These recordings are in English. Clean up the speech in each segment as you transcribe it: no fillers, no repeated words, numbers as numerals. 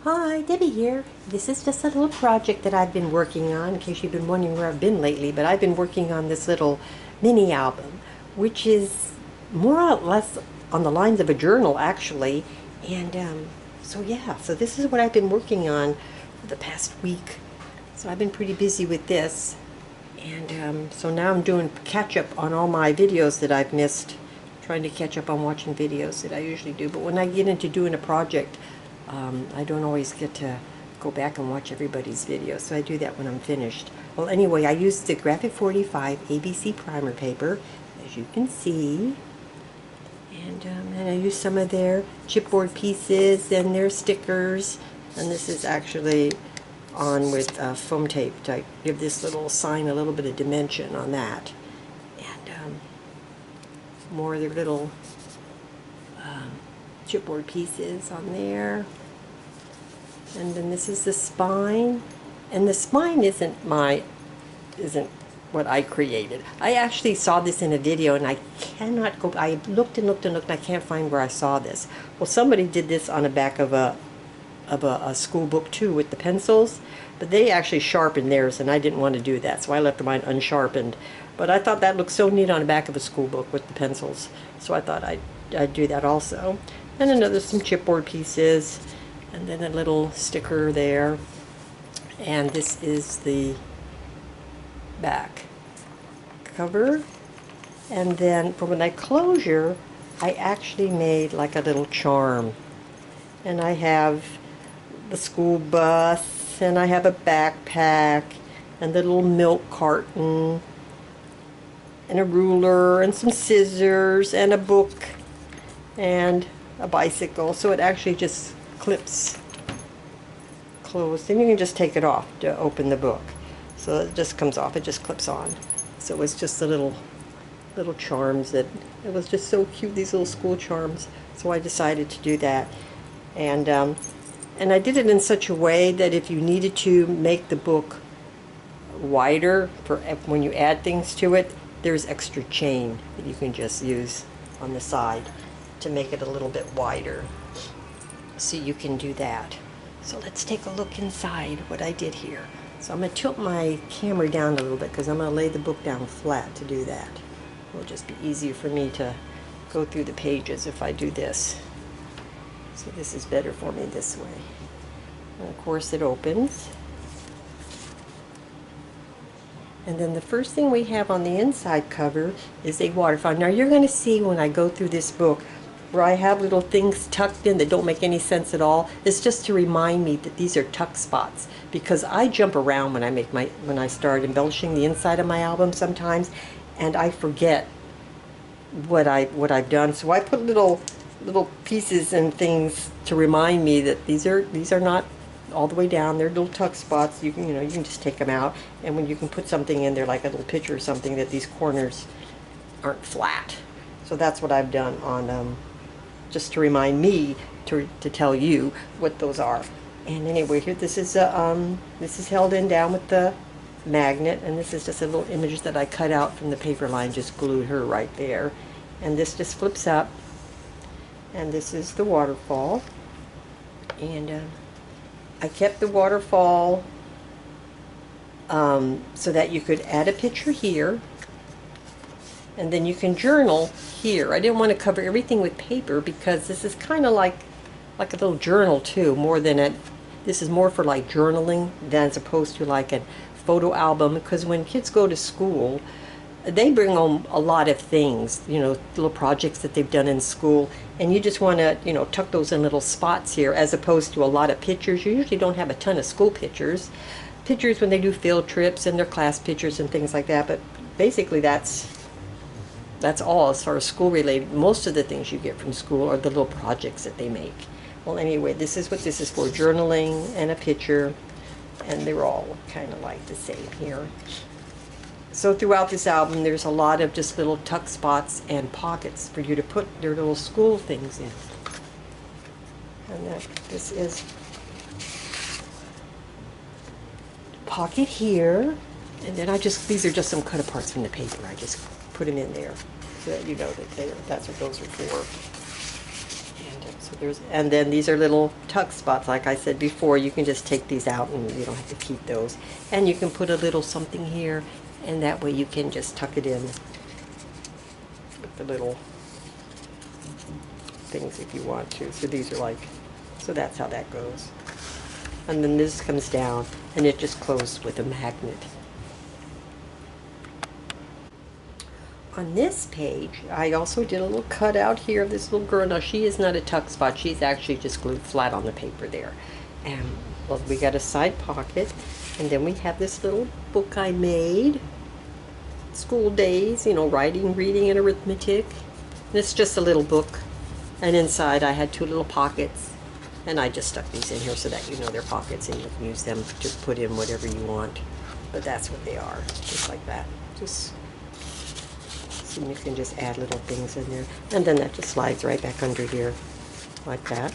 Hi, Debbie here. This is just a little project that I've been working on, in case you've been wondering where I've been lately, but I've been working on this little mini album, which is more or less on the lines of a journal, actually. And so this is what I've been working on for the past week. So I've been pretty busy with this. And so now I'm doing catch up on all my videos that I've missed, trying to catch up on watching videos that I usually do. But when I get into doing a project, I don't always get to go back and watch everybody's videos, so I do that when I'm finished. Well, anyway, I used the G45 ABC primer paper, as you can see. And I used some of their chipboard pieces and their stickers. And this is actually on with foam tape to give this little sign a little bit of dimension on that. And more of their little chipboard pieces on there. And then this is the spine. And the spine isn't what I created. I actually saw this in a video and I cannot go, I looked and looked and looked and I can't find where I saw this. Well, somebody did this on the back of a school book too with the pencils, but they actually sharpened theirs and I didn't want to do that, so I left mine unsharpened. But I thought that looked so neat on the back of a school book with the pencils, so I thought I'd do that also. And another, some chipboard pieces, and then a little sticker there. And this is the back cover. And then for my closure, I actually made like a little charm. And I have the school bus, and I have a backpack, and the little milk carton, and a ruler, and some scissors, and a book, and a bicycle. So it actually just clips closed, and you can just take it off to open the book. So it just comes off, it just clips on. So it was just the little charms that, it was just so cute, these little school charms. So I decided to do that. And I did it in such a way that if you needed to make the book wider for when you add things to it, there's extra chain that you can just use on the side to make it a little bit wider. So you can do that. So let's take a look inside what I did here. So I'm going to tilt my camera down a little bit because I'm going to lay the book down flat to do that. It'll just be easier for me to go through the pages if I do this. So this is better for me this way. And of course it opens. And then the first thing we have on the inside cover is a water fountain. Now you're going to see when I go through this book where I have little things tucked in that don't make any sense at all. It's just to remind me that these are tuck spots, because I jump around when I start embellishing the inside of my album sometimes, and I forget what I've done. So I put little pieces and things to remind me that these are not all the way down. They're little tuck spots. You can just take them out, and when you can put something in there like a little picture or something, that these corners aren't flat. So that's what I've done on just to remind me to tell you what those are. And anyway, here this is held in down with the magnet, and this is just a little image that I cut out from the paper line, just glued her right there. And this just flips up, and this is the waterfall. And I kept the waterfall so that you could add a picture here, and then you can journal here. I didn't want to cover everything with paper because this is kind of like a little journal too, this is more for like journaling than as opposed to like a photo album, because when kids go to school, they bring home a lot of things, little projects that they've done in school, and you just want to, tuck those in little spots here, as opposed to a lot of pictures. You usually don't have a ton of school pictures when they do field trips and their class pictures and things like that, but basically that's all as far as school related. Most of the things you get from school are the little projects that they make. Well, anyway, this is what this is for, journaling and a picture, and they're all kind of like the same here. So throughout this album, there's a lot of just little tuck spots and pockets for you to put your little school things in. And this is pocket here, and then these are just some cut aparts from the paper. I just put them in there so that you know that that's what those are for. And So there's, and then these are little tuck spots. Like I said before, you can just take these out and you don't have to keep those. And you can put a little something here, and that way you can just tuck it in with the little things if you want to. So these are like, so that's how that goes. And then this comes down, and it just closes with a magnet. On this page, I also did a little cutout here of this little girl. Now, she is not a tuck spot. She's actually just glued flat on the paper there. And well, we got a side pocket, and then we have this little book I made. School days, you know, writing, reading, and arithmetic. And it's just a little book. And inside I had two little pockets. And I just stuck these in here so that you know they're pockets and you can use them to put in whatever you want. But that's what they are, just like that. Just so you can just add little things in there. And then that just slides right back under here, like that.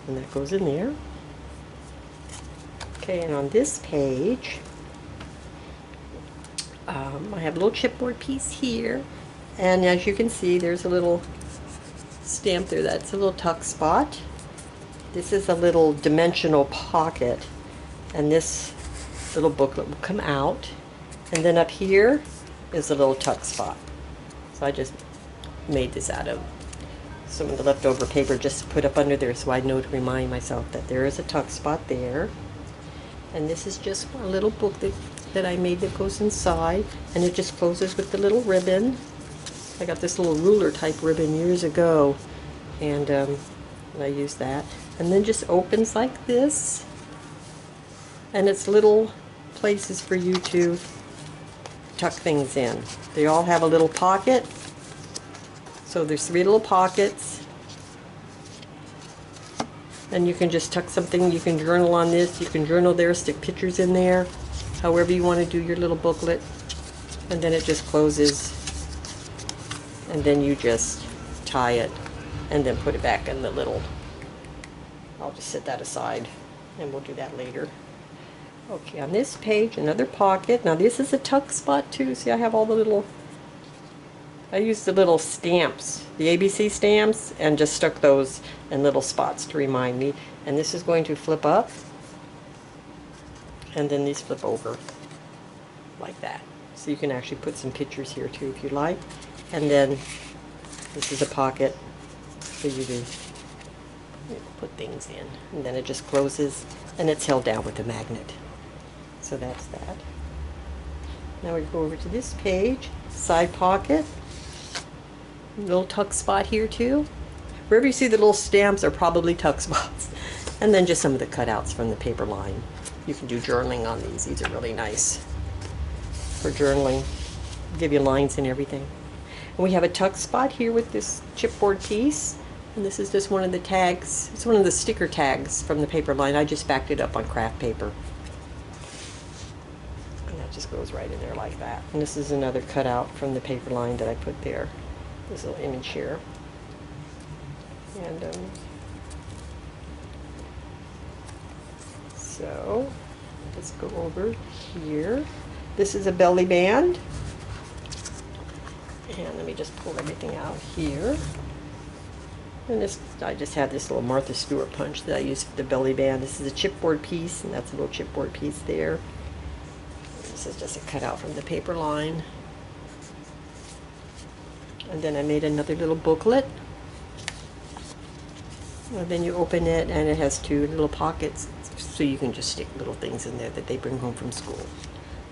And that goes in there. Okay, and on this page, I have a little chipboard piece here. And as you can see, there's a little stamp there. That's a little tuck spot. This is a little dimensional pocket, and this little booklet will come out, and then up here is a little tuck spot. So I just made this out of some of the leftover paper just to put up under there so I know to remind myself that there is a tuck spot there. And this is just a little book that I made that goes inside, and it just closes with the little ribbon. I got this little ruler type ribbon years ago, and I used that. And then just opens like this, and it's little places for you to tuck things in. They all have a little pocket, so there's 3 little pockets, and you can just tuck something. You can journal on this, you can journal there, stick pictures in there, however you want to do your little booklet. And then it just closes, and then you just tie it and then put it back in the little, I'll just set that aside and we'll do that later. Okay, on this page, another pocket. Now this is a tuck spot too. See, I have all the little, I used the little stamps, the ABC stamps, and just stuck those in little spots to remind me. And this is going to flip up, and then these flip over like that. So you can actually put some pictures here too if you like. And then this is a pocket for you to put things in, and then it just closes, and it's held down with a magnet. So that's that. Now we go over to this page, side pocket, little tuck spot here too. Wherever you see the little stamps are probably tuck spots. And then just some of the cutouts from the paper line. You can do journaling on these. These are really nice for journaling. Give you lines and everything. And we have a tuck spot here with this chipboard piece. And this is just one of the tags. It's one of the sticker tags from the paper line. I just backed it up on craft paper. And that just goes right in there like that. And this is another cutout from the paper line that I put there. This little image here. And so let's go over here. This is a belly band. And let me just pull everything out here. And this, I just had this little Martha Stewart punch that I used for the belly band. This is a chipboard piece, and that's a little chipboard piece there. And this is just a cutout from the paper line. And then I made another little booklet. And then you open it, and it has 2 little pockets, so you can just stick little things in there that they bring home from school.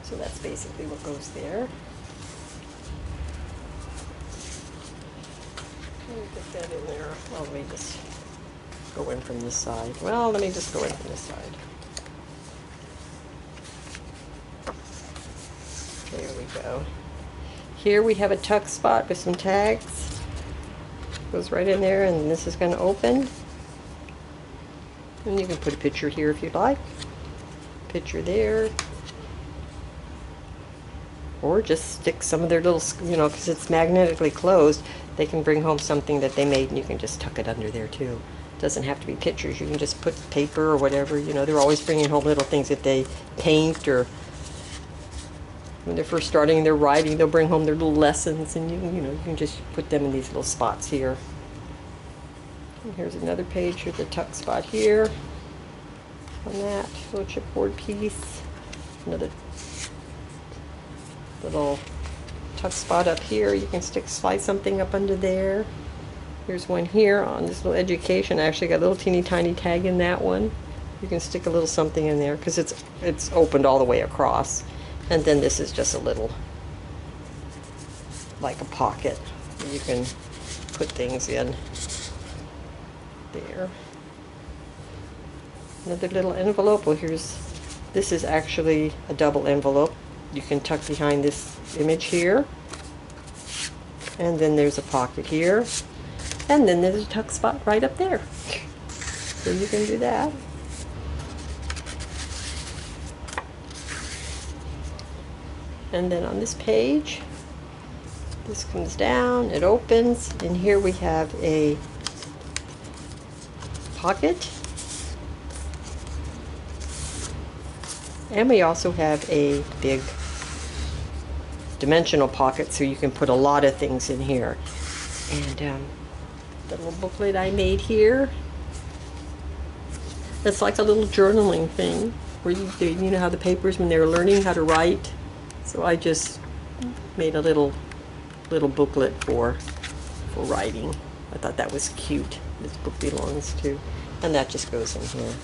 So that's basically what goes there. Let me get that in there. Well, let me just go in from this side. Well, let me just go in from this side. There we go. Here we have a tuck spot with some tags. Goes right in there, and this is going to open. And you can put a picture here if you'd like. Picture there. Or just stick some of their little, you know, because it's magnetically closed, they can bring home something that they made, and you can just tuck it under there too. It doesn't have to be pictures. You can just put paper or whatever. You know, they're always bringing home little things that they paint, or when they're first starting their writing, they'll bring home their little lessons, and you know, you can just put them in these little spots here. And here's another page. Here's a tuck spot here on that little chipboard piece. Another little tuck spot up here. You can slide something up under there. Here's one here on this little education. I actually got a little teeny tiny tag in that one. You can stick a little something in there because it's opened all the way across. And then this is just a little, like a pocket. You can put things in there. Another little envelope. Well, this is actually a double envelope. You can tuck behind this image here. And then there's a pocket here. And then there's a tuck spot right up there. So you can do that. And then on this page, this comes down, it opens, and here we have a pocket. And we also have a big dimensional pocket, so you can put a lot of things in here. And the little booklet I made here, it's like a little journaling thing where you know how the papers when they were learning how to write. So I just made a little booklet for writing. I thought that was cute. This book belongs to, and that just goes in here.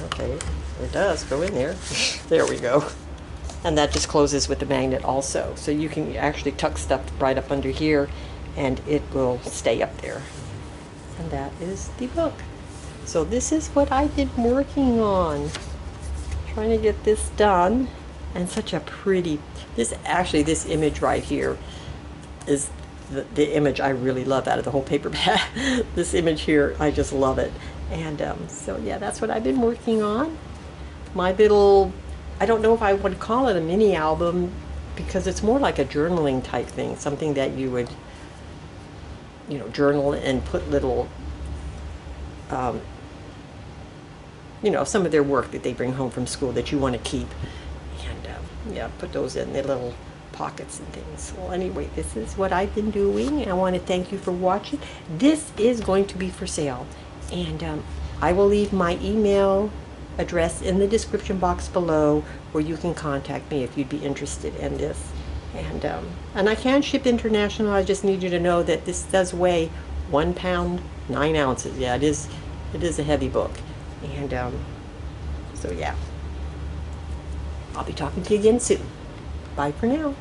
Okay, it does go in there. There we go. And that just closes with the magnet also. So you can actually tuck stuff right up under here and it will stay up there. And that is the book. So this is what I've been working on. Trying to get this done. And such a pretty, this image right here is the image I really love out of the whole paperback. This image here, I just love it. And so yeah, that's what I've been working on. My little, I don't know if I would call it a mini album because it's more like a journaling type thing, something that you would, you know, journal and put little, you know, some of their work that they bring home from school that you want to keep. And yeah, put those in their little pockets and things. Well, anyway, this is what I've been doing. I want to thank you for watching. This is going to be for sale. And I will leave my email address in the description box below where you can contact me if you'd be interested in this. And I can ship international. I just need you to know that this does weigh 1 pound 9 ounces. Yeah, it is a heavy book. And so yeah, I'll be talking to you again soon. Bye for now.